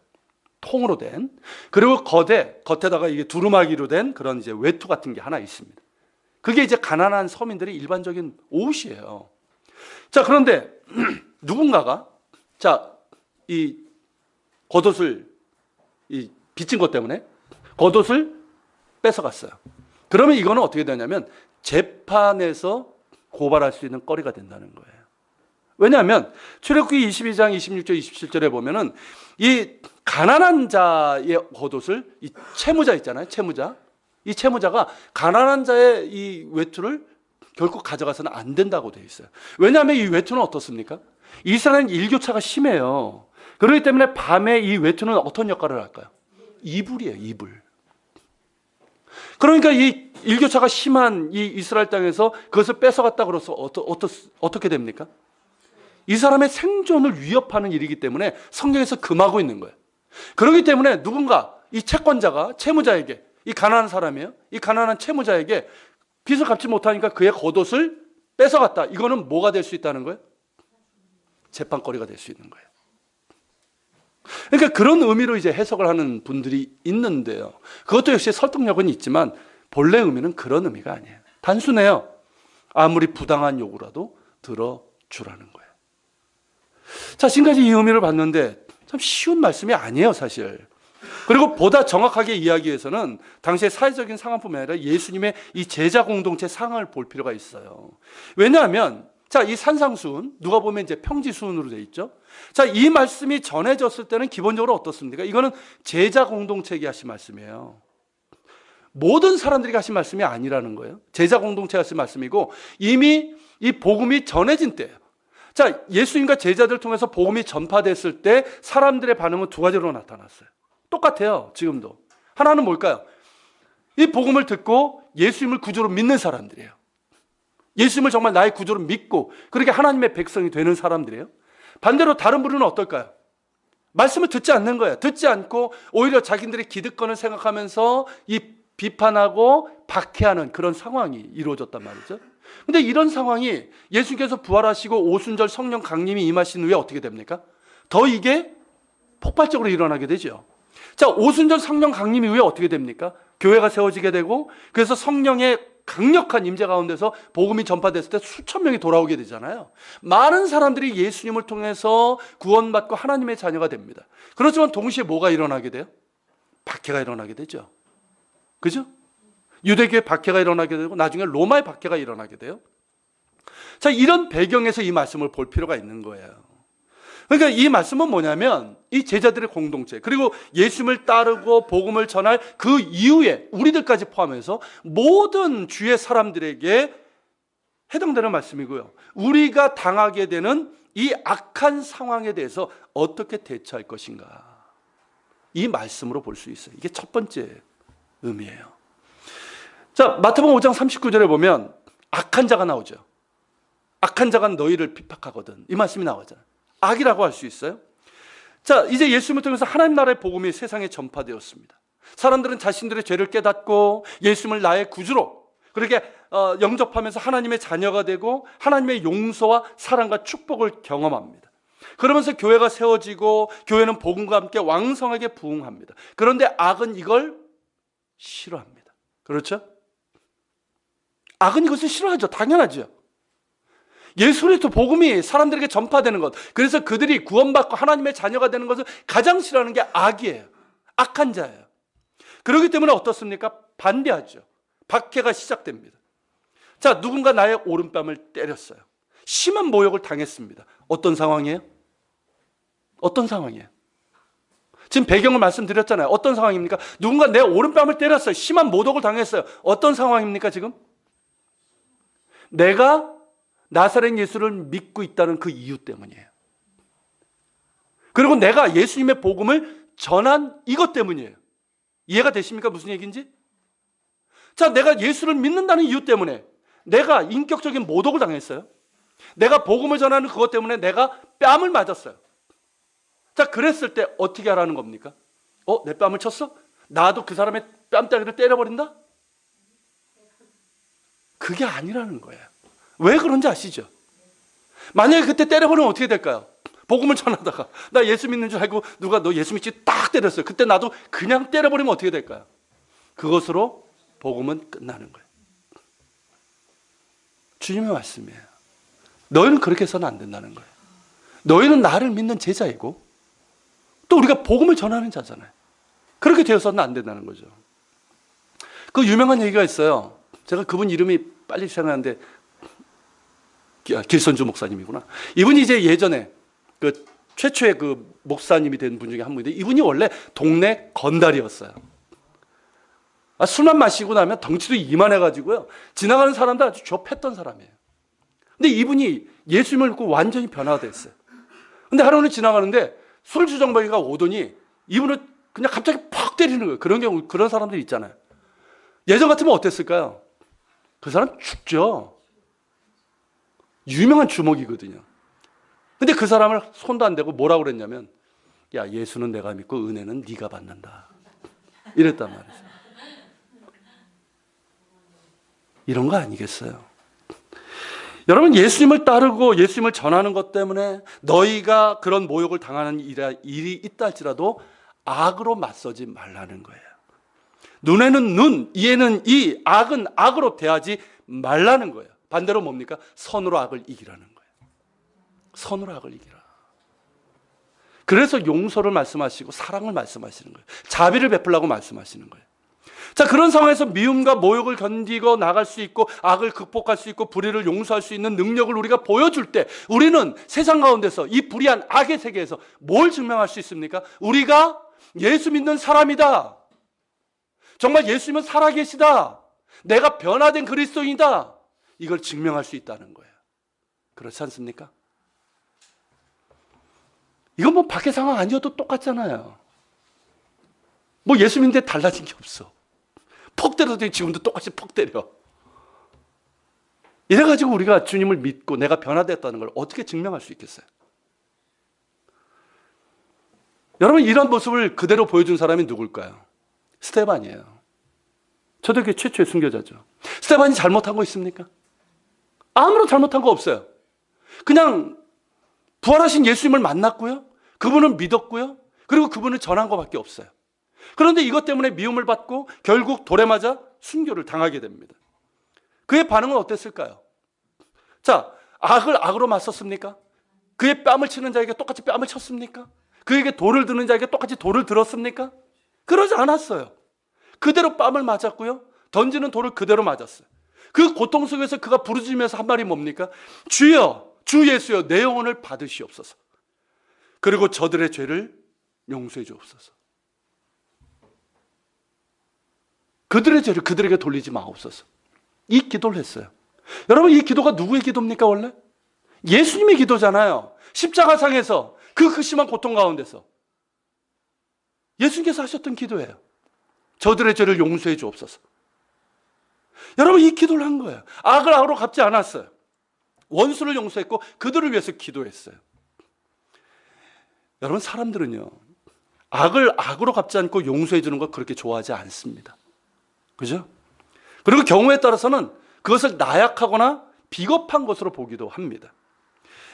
통으로 된. 그리고 겉에다가 이게 두루마기로 된 그런 이제 외투 같은 게 하나 있습니다. 그게 이제 가난한 서민들의 일반적인 옷이에요. 자, 그런데 누군가가 이 겉옷을 빚진 것 때문에 겉옷을 뺏어갔어요. 그러면 이거는 어떻게 되냐면 재판에서 고발할 수 있는 거리가 된다는 거예요. 왜냐하면 출애굽기 22장 26절 27절에 보면은 이 가난한 자의 겉옷을 이 채무자 있잖아요. 채무자. 이 채무자가 가난한 자의 이 외투를 결코 가져가서는 안 된다고 되어 있어요. 왜냐하면 이 외투는 어떻습니까? 이스라엘은 일교차가 심해요. 그렇기 때문에 밤에 이 외투는 어떤 역할을 할까요? 이불이에요. 이불. 그러니까 이 일교차가 심한 이 이스라엘 땅에서 그것을 뺏어갔다 그래서 어떻게 됩니까? 이 사람의 생존을 위협하는 일이기 때문에 성경에서 금하고 있는 거예요. 그렇기 때문에 누군가 이 채권자가 채무자에게, 이 가난한 사람이에요. 이 가난한 채무자에게 빚을 갚지 못하니까 그의 겉옷을 뺏어갔다. 이거는 뭐가 될 수 있다는 거예요? 재판거리가 될 수 있는 거예요. 그러니까 그런 의미로 이제 해석을 하는 분들이 있는데요. 그것도 역시 설득력은 있지만 본래 의미는 그런 의미가 아니에요. 단순해요. 아무리 부당한 요구라도 들어주라는 거예요. 자, 지금까지 이 의미를 봤는데 참 쉬운 말씀이 아니에요, 사실. 그리고 보다 정확하게 이야기해서는 당시의 사회적인 상황뿐만 아니라 예수님의 이 제자 공동체 상황을 볼 필요가 있어요. 왜냐하면 자, 이 산상수훈, 누가 보면 이제 평지수훈으로 되어 있죠. 자, 이 말씀이 전해졌을 때는 기본적으로 어떻습니까? 이거는 제자 공동체에게 하신 말씀이에요. 모든 사람들이 하신 말씀이 아니라는 거예요. 제자 공동체가 하신 말씀이고 이미 이 복음이 전해진 때예요. 자, 예수님과 제자들을 통해서 복음이 전파됐을 때 사람들의 반응은 두 가지로 나타났어요. 똑같아요, 지금도. 하나는 뭘까요? 이 복음을 듣고 예수님을 구주로 믿는 사람들이에요. 예수님을 정말 나의 구주로 믿고 그렇게 하나님의 백성이 되는 사람들이에요. 반대로 다른 부류는 어떨까요? 말씀을 듣지 않는 거예요. 듣지 않고 오히려 자기들의 기득권을 생각하면서 이 비판하고 박해하는 그런 상황이 이루어졌단 말이죠. 근데 이런 상황이 예수님께서 부활하시고 오순절 성령 강림이 임하신 후에 어떻게 됩니까? 더 이게 폭발적으로 일어나게 되죠. 자, 오순절 성령 강림 이후에 어떻게 됩니까? 교회가 세워지게 되고 그래서 성령의 강력한 임재 가운데서 복음이 전파됐을 때 수천 명이 돌아오게 되잖아요. 많은 사람들이 예수님을 통해서 구원받고 하나님의 자녀가 됩니다. 그렇지만 동시에 뭐가 일어나게 돼요? 박해가 일어나게 되죠. 그죠? 유대교의 박해가 일어나게 되고 나중에 로마의 박해가 일어나게 돼요. 자, 이런 배경에서 이 말씀을 볼 필요가 있는 거예요. 그러니까 이 말씀은 뭐냐면 이 제자들의 공동체 그리고 예수님을 따르고 복음을 전할 그 이후에 우리들까지 포함해서 모든 주의 사람들에게 해당되는 말씀이고요. 우리가 당하게 되는 이 악한 상황에 대해서 어떻게 대처할 것인가, 이 말씀으로 볼 수 있어요. 이게 첫 번째 의미예요. 자, 마태복음 5장 39절에 보면 악한 자가 나오죠. 악한 자가 너희를 핍박하거든, 이 말씀이 나오잖아요. 악이라고 할 수 있어요. 자, 이제 예수님을 통해서 하나님 나라의 복음이 세상에 전파되었습니다. 사람들은 자신들의 죄를 깨닫고 예수님을 나의 구주로 그렇게 영접하면서 하나님의 자녀가 되고 하나님의 용서와 사랑과 축복을 경험합니다. 그러면서 교회가 세워지고 교회는 복음과 함께 왕성하게 부흥합니다. 그런데 악은 이걸 싫어합니다. 그렇죠? 악은 이것을 싫어하죠. 당연하죠. 예수 그리스도 복음이 사람들에게 전파되는 것, 그래서 그들이 구원받고 하나님의 자녀가 되는 것을 가장 싫어하는 게 악이에요. 악한 자예요. 그렇기 때문에 어떻습니까? 반대하죠. 박해가 시작됩니다. 자, 누군가 나의 오른뺨을 때렸어요. 심한 모욕을 당했습니다. 어떤 상황이에요? 어떤 상황이에요? 지금 배경을 말씀드렸잖아요. 어떤 상황입니까? 누군가 내 오른뺨을 때렸어요. 심한 모독을 당했어요. 어떤 상황입니까 지금? 내가 나사렛 예수를 믿고 있다는 그 이유 때문이에요. 그리고 내가 예수님의 복음을 전한 이것 때문이에요. 이해가 되십니까? 무슨 얘기인지? 자, 내가 예수를 믿는다는 이유 때문에 내가 인격적인 모독을 당했어요. 내가 복음을 전하는 그것 때문에 내가 뺨을 맞았어요. 자, 그랬을 때 어떻게 하라는 겁니까? 내 뺨을 쳤어? 나도 그 사람의 뺨따기를 때려버린다? 그게 아니라는 거예요. 왜 그런지 아시죠? 만약에 그때 때려버리면 어떻게 될까요? 복음을 전하다가 나 예수 믿는 줄 알고 누가 너 예수 믿지 딱 때렸어요. 그때 나도 그냥 때려버리면 어떻게 될까요? 그것으로 복음은 끝나는 거예요. 주님의 말씀이에요. 너희는 그렇게 해서는 안 된다는 거예요. 너희는 나를 믿는 제자이고 또 우리가 복음을 전하는 자잖아요. 그렇게 되어서는 안 된다는 거죠. 그 유명한 얘기가 있어요. 제가 그분 이름이 빨리 생각나는데 길선주 목사님이구나. 이분이 이제 예전에 그 최초의 그 목사님이 된 분 중에 한 분인데 이분이 원래 동네 건달이었어요. 술만 마시고 나면 덩치도 이만해가지고요. 지나가는 사람들 아주 좁혔던 사람이에요. 근데 이분이 예수님을 믿고 완전히 변화가 됐어요. 근데 하루는 지나가는데 술주정뱅이가 오더니 이분을 그냥 갑자기 팍 때리는 거예요. 그런 경우, 그런 사람들이 있잖아요. 예전 같으면 어땠을까요? 그 사람 죽죠. 유명한 주먹이거든요. 근데 그 사람을 손도 안 대고 뭐라고 그랬냐면, 야, 예수는 내가 믿고 은혜는 네가 받는다, 이랬단 말이죠. 이런 거 아니겠어요? 여러분, 예수님을 따르고 예수님을 전하는 것 때문에 너희가 그런 모욕을 당하는 일이 있다 할지라도 악으로 맞서지 말라는 거예요. 눈에는 눈, 이에는 이, 악은 악으로 대하지 말라는 거예요. 반대로 뭡니까? 선으로 악을 이기라는 거예요. 선으로 악을 이기라. 그래서 용서를 말씀하시고 사랑을 말씀하시는 거예요. 자비를 베풀라고 말씀하시는 거예요. 자, 그런 상황에서 미움과 모욕을 견디고 나갈 수 있고 악을 극복할 수 있고 불의를 용서할 수 있는 능력을 우리가 보여줄 때 우리는 세상 가운데서 이 불의한 악의 세계에서 뭘 증명할 수 있습니까? 우리가 예수 믿는 사람이다. 정말 예수님은 살아계시다. 내가 변화된 그리스도인이다. 이걸 증명할 수 있다는 거예요. 그렇지 않습니까? 이건 뭐 밖의 상황 아니어도 똑같잖아요. 뭐 예수 믿는데 달라진 게 없어. 퍽 때려도 지금도 똑같이 퍽 때려. 이래가지고 우리가 주님을 믿고 내가 변화됐다는 걸 어떻게 증명할 수 있겠어요? 여러분, 이런 모습을 그대로 보여준 사람이 누굴까요? 스데반이에요. 초대교회 최초의 순교자죠. 스데반이 잘못한 거 있습니까? 아무런 잘못한 거 없어요. 그냥 부활하신 예수님을 만났고요, 그분을 믿었고요, 그리고 그분을 전한 것밖에 없어요. 그런데 이것 때문에 미움을 받고 결국 돌에 맞아 순교를 당하게 됩니다. 그의 반응은 어땠을까요? 자, 악을 악으로 맞섰습니까? 그의 뺨을 치는 자에게 똑같이 뺨을 쳤습니까? 그에게 돌을 드는 자에게 똑같이 돌을 들었습니까? 그러지 않았어요. 그대로 뺨을 맞았고요, 던지는 돌을 그대로 맞았어요. 그 고통 속에서 그가 부르짖으면서 한 말이 뭡니까? 주여, 주 예수여, 내 영혼을 받으시옵소서. 그리고 저들의 죄를 용서해 주옵소서. 그들의 죄를 그들에게 돌리지 마옵소서. 이 기도를 했어요. 여러분, 이 기도가 누구의 기도입니까? 원래 예수님의 기도잖아요. 십자가상에서 그 심한 고통 가운데서 예수님께서 하셨던 기도예요. 저들의 죄를 용서해 주옵소서. 여러분, 이 기도를 한 거예요. 악을 악으로 갚지 않았어요. 원수를 용서했고 그들을 위해서 기도했어요. 여러분, 사람들은요, 악을 악으로 갚지 않고 용서해 주는 거 그렇게 좋아하지 않습니다. 그죠? 그리고 경우에 따라서는 그것을 나약하거나 비겁한 것으로 보기도 합니다.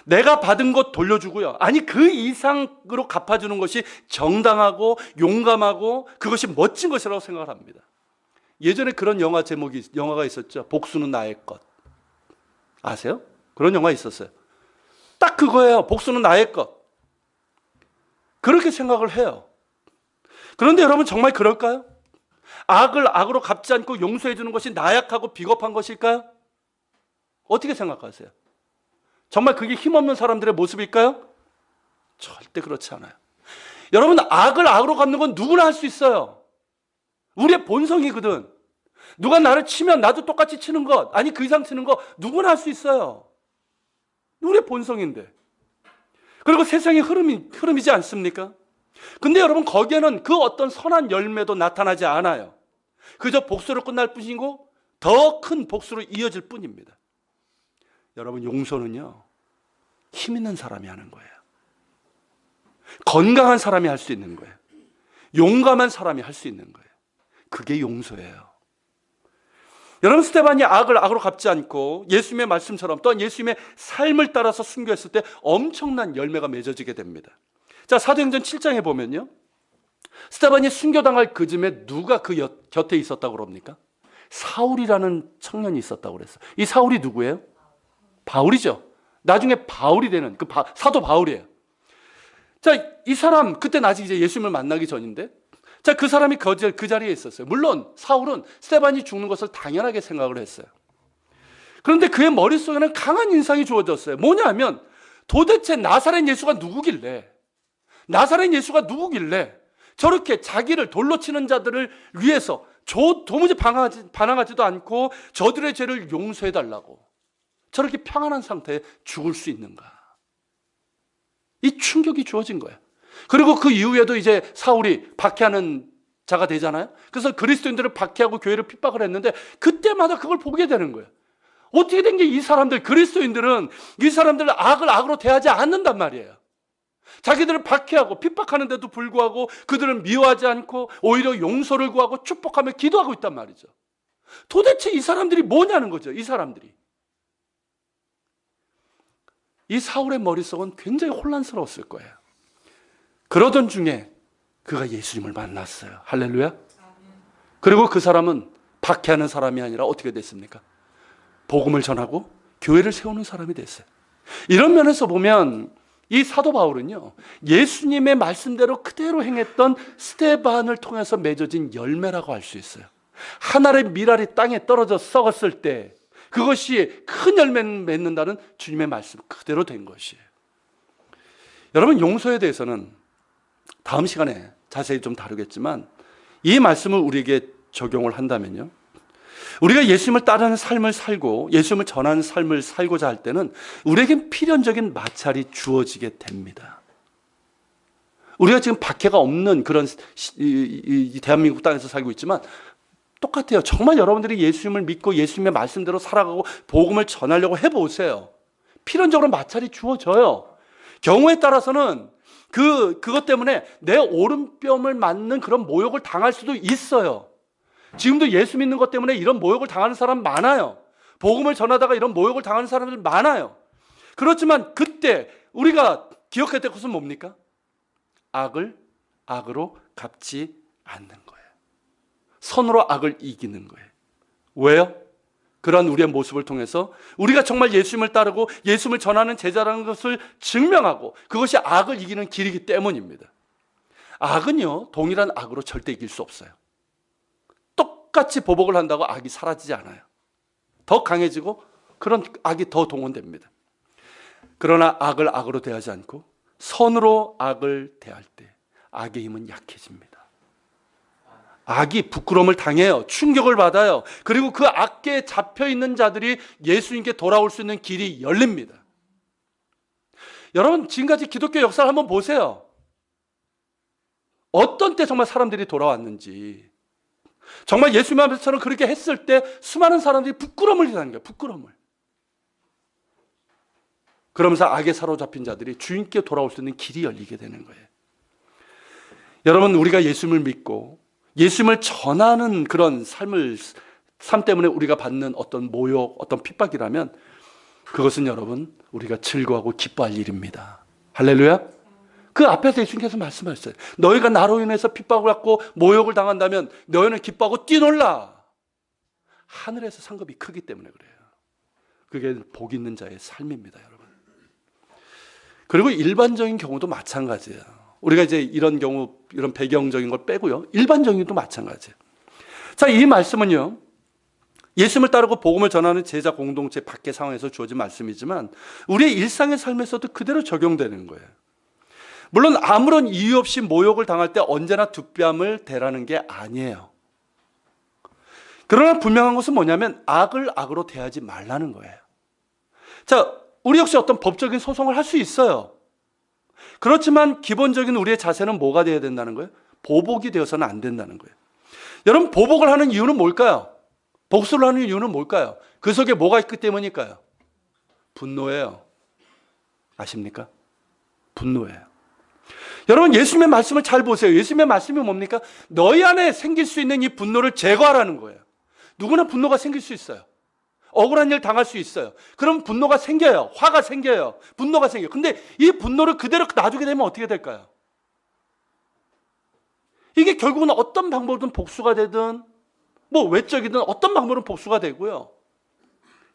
내가 받은 것 돌려주고요, 아니 그 이상으로 갚아주는 것이 정당하고 용감하고 그것이 멋진 것이라고 생각을 합니다. 예전에 그런 영화가 있었죠. 복수는 나의 것. 아세요? 그런 영화 있었어요. 딱 그거예요. 복수는 나의 것. 그렇게 생각을 해요. 그런데 여러분, 정말 그럴까요? 악을 악으로 갚지 않고 용서해 주는 것이 나약하고 비겁한 것일까요? 어떻게 생각하세요? 정말 그게 힘없는 사람들의 모습일까요? 절대 그렇지 않아요. 여러분, 악을 악으로 갚는 건 누구나 할 수 있어요. 우리의 본성이거든. 누가 나를 치면 나도 똑같이 치는 것, 아니 그 이상 치는 거 누구나 할 수 있어요. 우리의 본성인데. 그리고 세상의 흐름이지 않습니까? 근데 여러분, 거기에는 그 어떤 선한 열매도 나타나지 않아요. 그저 복수로 끝날 뿐이고 더 큰 복수로 이어질 뿐입니다. 여러분, 용서는요, 힘 있는 사람이 하는 거예요. 건강한 사람이 할 수 있는 거예요. 용감한 사람이 할 수 있는 거예요. 그게 용서예요. 여러분, 스데반이 악을 악으로 갚지 않고 예수님의 말씀처럼 또한 예수님의 삶을 따라서 순교했을 때 엄청난 열매가 맺어지게 됩니다. 자, 사도행전 7장에 보면요, 스데반이 순교당할 그 즈음에 누가 그 곁에 있었다고 그럽니까? 사울이라는 청년이 있었다고 그랬어요. 이 사울이 누구예요? 바울이죠. 나중에 바울이 되는 그 사도 바울이에요. 자, 이 사람 그때는 아직 이제 예수님을 만나기 전인데, 자, 그 사람이 그 자리에 있었어요. 물론 사울은 스데반이 죽는 것을 당연하게 생각을 했어요. 그런데 그의 머릿속에는 강한 인상이 주어졌어요. 뭐냐면, 도대체 나사렛 예수가 누구길래, 나사렛 예수가 누구길래 저렇게 자기를 돌로 치는 자들을 위해서 도무지 반항하지도 않고 저들의 죄를 용서해달라고 저렇게 평안한 상태에 죽을 수 있는가? 이 충격이 주어진 거예요. 그리고 그 이후에도 이제 사울이 박해하는 자가 되잖아요. 그래서 그리스도인들을 박해하고 교회를 핍박을 했는데 그때마다 그걸 보게 되는 거예요. 어떻게 된 게 이 사람들, 그리스도인들은 이 사람들을 악을 악으로 대하지 않는단 말이에요. 자기들을 박해하고 핍박하는데도 불구하고 그들은 미워하지 않고 오히려 용서를 구하고 축복하며 기도하고 있단 말이죠. 도대체 이 사람들이 뭐냐는 거죠. 이 사람들이. 이 사울의 머릿속은 굉장히 혼란스러웠을 거예요. 그러던 중에 그가 예수님을 만났어요. 할렐루야. 그리고 그 사람은 박해하는 사람이 아니라 어떻게 됐습니까? 복음을 전하고 교회를 세우는 사람이 됐어요. 이런 면에서 보면 이 사도 바울은요, 예수님의 말씀대로 그대로 행했던 스데반을 통해서 맺어진 열매라고 할 수 있어요. 한 알의 밀알이 땅에 떨어져 썩었을 때 그것이 큰 열매를 맺는다는 주님의 말씀 그대로 된 것이에요. 여러분, 용서에 대해서는 다음 시간에 자세히 좀 다루겠지만 이 말씀을 우리에게 적용을 한다면요, 우리가 예수님을 따르는 삶을 살고 예수님을 전하는 삶을 살고자 할 때는 우리에겐 필연적인 마찰이 주어지게 됩니다. 우리가 지금 박해가 없는 그런 이 대한민국 땅에서 살고 있지만 똑같아요. 정말 여러분들이 예수님을 믿고 예수님의 말씀대로 살아가고 복음을 전하려고 해보세요. 필연적으로 마찰이 주어져요. 경우에 따라서는 그것 때문에 내 오른뼘을 맞는 그런 모욕을 당할 수도 있어요. 지금도 예수 믿는 것 때문에 이런 모욕을 당하는 사람 많아요. 복음을 전하다가 이런 모욕을 당하는 사람들 많아요. 그렇지만 그때 우리가 기억해야 될 것은 뭡니까? 악을 악으로 갚지 않는 거예요. 선으로 악을 이기는 거예요. 왜요? 그러한 우리의 모습을 통해서 우리가 정말 예수님을 따르고 예수님을 전하는 제자라는 것을 증명하고 그것이 악을 이기는 길이기 때문입니다. 악은요, 동일한 악으로 절대 이길 수 없어요. 똑같이 보복을 한다고 악이 사라지지 않아요. 더 강해지고 그런 악이 더 동원됩니다. 그러나 악을 악으로 대하지 않고 선으로 악을 대할 때 악의 힘은 약해집니다. 악이 부끄러움을 당해요. 충격을 받아요. 그리고 그 악에 잡혀있는 자들이 예수님께 돌아올 수 있는 길이 열립니다. 여러분, 지금까지 기독교 역사를 한번 보세요. 어떤 때 정말 사람들이 돌아왔는지. 정말 예수님 앞에서는 그렇게 했을 때 수많은 사람들이 부끄러움을 당하는 거예요. 부끄러움을. 그러면서 악에 사로잡힌 자들이 주님께 돌아올 수 있는 길이 열리게 되는 거예요. 여러분, 우리가 예수님을 믿고 예수님을 전하는 그런 삶 때문에 우리가 받는 어떤 모욕, 어떤 핍박이라면 그것은 여러분, 우리가 즐거워하고 기뻐할 일입니다. 할렐루야. 그 앞에서 예수님께서 말씀하셨어요. 너희가 나로 인해서 핍박을 받고 모욕을 당한다면 너희는 기뻐하고 뛰놀라. 하늘에서 상급이 크기 때문에 그래요. 그게 복 있는 자의 삶입니다, 여러분. 그리고 일반적인 경우도 마찬가지예요. 우리가 이제 이런 경우, 이런 배경적인 걸 빼고요, 일반적인 것도 마찬가지예요. 자, 이 말씀은요, 예수님을 따르고 복음을 전하는 제자 공동체 밖의 상황에서 주어진 말씀이지만 우리의 일상의 삶에서도 그대로 적용되는 거예요. 물론 아무런 이유 없이 모욕을 당할 때 언제나 두 뺨을 대라는 게 아니에요. 그러나 분명한 것은 뭐냐면 악을 악으로 대하지 말라는 거예요. 자, 우리 역시 어떤 법적인 소송을 할 수 있어요. 그렇지만 기본적인 우리의 자세는 뭐가 되어야 된다는 거예요? 보복이 되어서는 안 된다는 거예요. 여러분, 보복을 하는 이유는 뭘까요? 복수를 하는 이유는 뭘까요? 그 속에 뭐가 있기 때문일까요? 분노예요. 아십니까? 분노예요. 여러분, 예수님의 말씀을 잘 보세요. 예수님의 말씀이 뭡니까? 너희 안에 생길 수 있는 이 분노를 제거하라는 거예요. 누구나 분노가 생길 수 있어요. 억울한 일 당할 수 있어요. 그럼 분노가 생겨요. 화가 생겨요. 분노가 생겨요. 근데 이 분노를 그대로 놔두게 되면 어떻게 될까요? 이게 결국은 어떤 방법이든 복수가 되든 뭐 외적이든 어떤 방법은 복수가 되고요,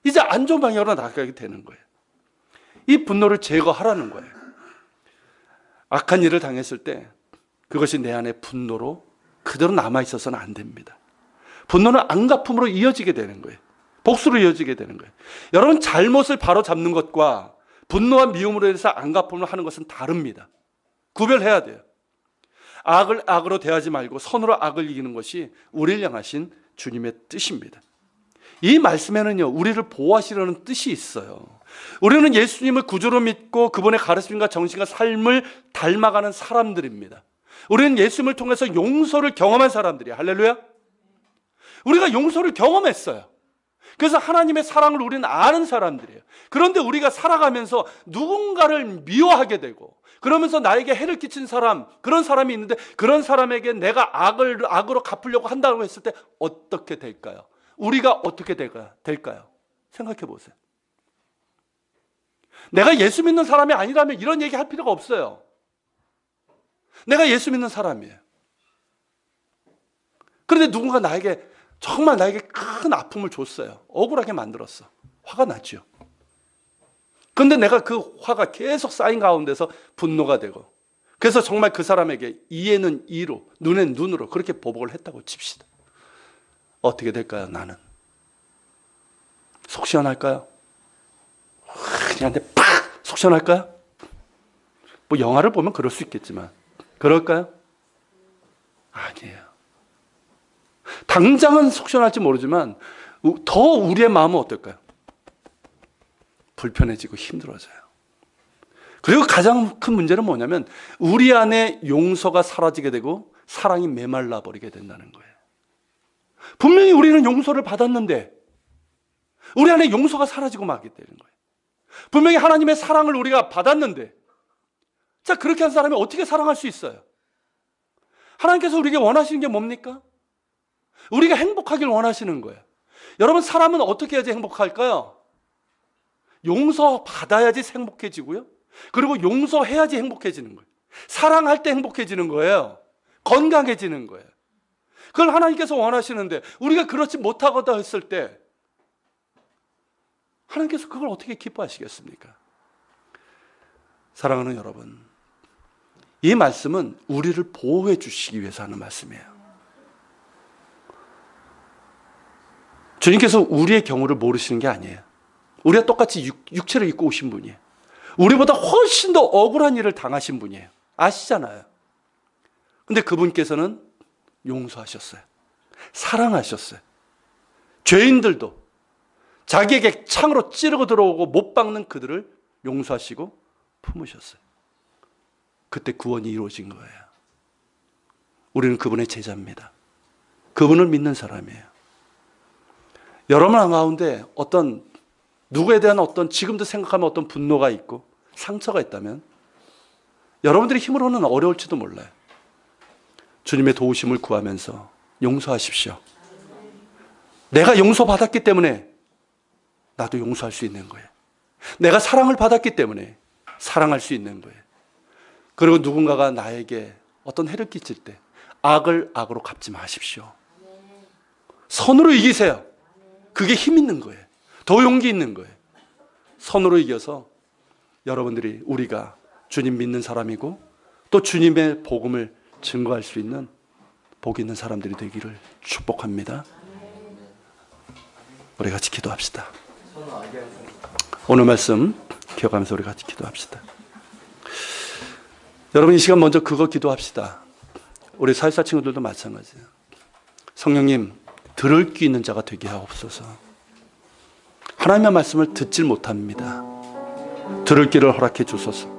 이제 안 좋은 방향으로 나가게 되는 거예요. 이 분노를 제거하라는 거예요. 악한 일을 당했을 때 그것이 내 안에 분노로 그대로 남아있어서는 안 됩니다. 분노는 안갚음으로 이어지게 되는 거예요. 복수로 이어지게 되는 거예요. 여러분, 잘못을 바로 잡는 것과 분노와 미움으로 해서 안갚음을 하는 것은 다릅니다. 구별해야 돼요. 악을 악으로 대하지 말고 선으로 악을 이기는 것이 우리를 향하신 주님의 뜻입니다. 이 말씀에는요, 우리를 보호하시려는 뜻이 있어요. 우리는 예수님을 구주로 믿고 그분의 가르침과 정신과 삶을 닮아가는 사람들입니다. 우리는 예수님을 통해서 용서를 경험한 사람들이에요. 할렐루야. 우리가 용서를 경험했어요. 그래서 하나님의 사랑을 우리는 아는 사람들이에요. 그런데 우리가 살아가면서 누군가를 미워하게 되고, 그러면서 나에게 해를 끼친 사람, 그런 사람이 있는데 그런 사람에게 내가 악으로 갚으려고 한다고 했을 때 어떻게 될까요? 우리가 어떻게 될까요? 생각해 보세요. 내가 예수 믿는 사람이 아니라면 이런 얘기 할 필요가 없어요. 내가 예수 믿는 사람이에요. 그런데 누군가 정말 나에게 큰 아픔을 줬어요. 억울하게 만들었어. 화가 났죠. 그런데 내가 그 화가 계속 쌓인 가운데서 분노가 되고, 그래서 정말 그 사람에게 이에는 이로, 눈엔 눈으로 그렇게 보복을 했다고 칩시다. 어떻게 될까요? 나는 속 시원할까요? 그냥 팍! 속 시원할까요? 뭐 영화를 보면 그럴 수 있겠지만 그럴까요? 아니에요. 당장은 속 시원할지 모르지만 더 우리의 마음은 어떨까요? 불편해지고 힘들어져요. 그리고 가장 큰 문제는 뭐냐면 우리 안에 용서가 사라지게 되고 사랑이 메말라 버리게 된다는 거예요. 분명히 우리는 용서를 받았는데 우리 안에 용서가 사라지고 마게 되는 거예요. 분명히 하나님의 사랑을 우리가 받았는데, 자, 그렇게 한 사람이 어떻게 사랑할 수 있어요? 하나님께서 우리에게 원하시는 게 뭡니까? 우리가 행복하길 원하시는 거예요. 여러분, 사람은 어떻게 해야지 행복할까요? 용서받아야지 행복해지고요. 그리고 용서해야지 행복해지는 거예요. 사랑할 때 행복해지는 거예요. 건강해지는 거예요. 그걸 하나님께서 원하시는데 우리가 그렇지 못하거나 했을 때 하나님께서 그걸 어떻게 기뻐하시겠습니까? 사랑하는 여러분, 이 말씀은 우리를 보호해 주시기 위해서 하는 말씀이에요. 주님께서 우리의 경우를 모르시는 게 아니에요. 우리가 똑같이 육체를 입고 오신 분이에요. 우리보다 훨씬 더 억울한 일을 당하신 분이에요. 아시잖아요. 근데 그분께서는 용서하셨어요. 사랑하셨어요. 죄인들도 자기에게 창으로 찌르고 들어오고 못 박는 그들을 용서하시고 품으셨어요. 그때 구원이 이루어진 거예요. 우리는 그분의 제자입니다. 그분을 믿는 사람이에요. 여러분 가운데 누구에 대한 지금도 생각하면 어떤 분노가 있고 상처가 있다면 여러분들이 힘으로는 어려울지도 몰라요. 주님의 도우심을 구하면서 용서하십시오. 내가 용서받았기 때문에 나도 용서할 수 있는 거예요. 내가 사랑을 받았기 때문에 사랑할 수 있는 거예요. 그리고 누군가가 나에게 어떤 해를 끼칠 때 악을 악으로 갚지 마십시오. 선으로 이기세요. 그게 힘 있는 거예요. 더 용기 있는 거예요. 선으로 이겨서 우리가 주님 믿는 사람이고 또 주님의 복음을 증거할 수 있는 복 있는 사람들이 되기를 축복합니다. 우리 같이 기도합시다. 오늘 말씀 기억하면서 우리 같이 기도합시다. 여러분, 이 시간 먼저 그거 기도합시다. 우리 사회사 친구들도 마찬가지예요. 성령님, 들을 귀 있는 자가 되게 하옵소서. 하나님의 말씀을 듣질 못합니다. 들을 귀를 허락해 주소서.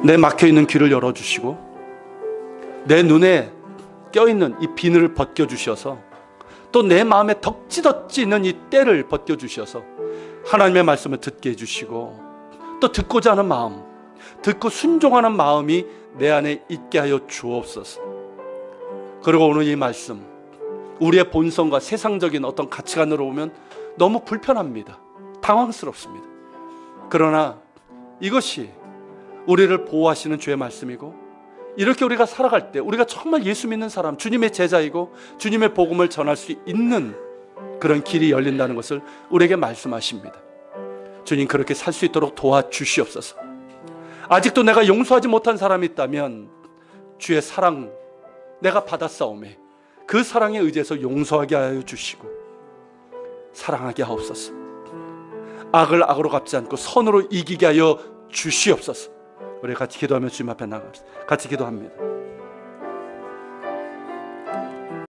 내 막혀있는 귀를 열어주시고 내 눈에 껴있는 이 비늘을 벗겨주셔서 또 내 마음에 덕지덕지 있는 이 때를 벗겨주셔서 하나님의 말씀을 듣게 해주시고 또 듣고자 하는 마음, 듣고 순종하는 마음이 내 안에 있게 하여 주옵소서. 그리고 오늘 이 말씀, 우리의 본성과 세상적인 어떤 가치관으로 보면 너무 불편합니다. 당황스럽습니다. 그러나 이것이 우리를 보호하시는 주의 말씀이고 이렇게 우리가 살아갈 때 우리가 정말 예수 믿는 사람, 주님의 제자이고 주님의 복음을 전할 수 있는 그런 길이 열린다는 것을 우리에게 말씀하십니다. 주님, 그렇게 살 수 있도록 도와주시옵소서. 아직도 내가 용서하지 못한 사람이 있다면 주의 사랑 내가 받았사오매 그 사랑에 의지해서 용서하게 하여 주시고 사랑하게 하옵소서. 악을 악으로 갚지 않고 선으로 이기게 하여 주시옵소서. 우리 같이 기도하며 주님 앞에 나갑시다. 같이 기도합니다.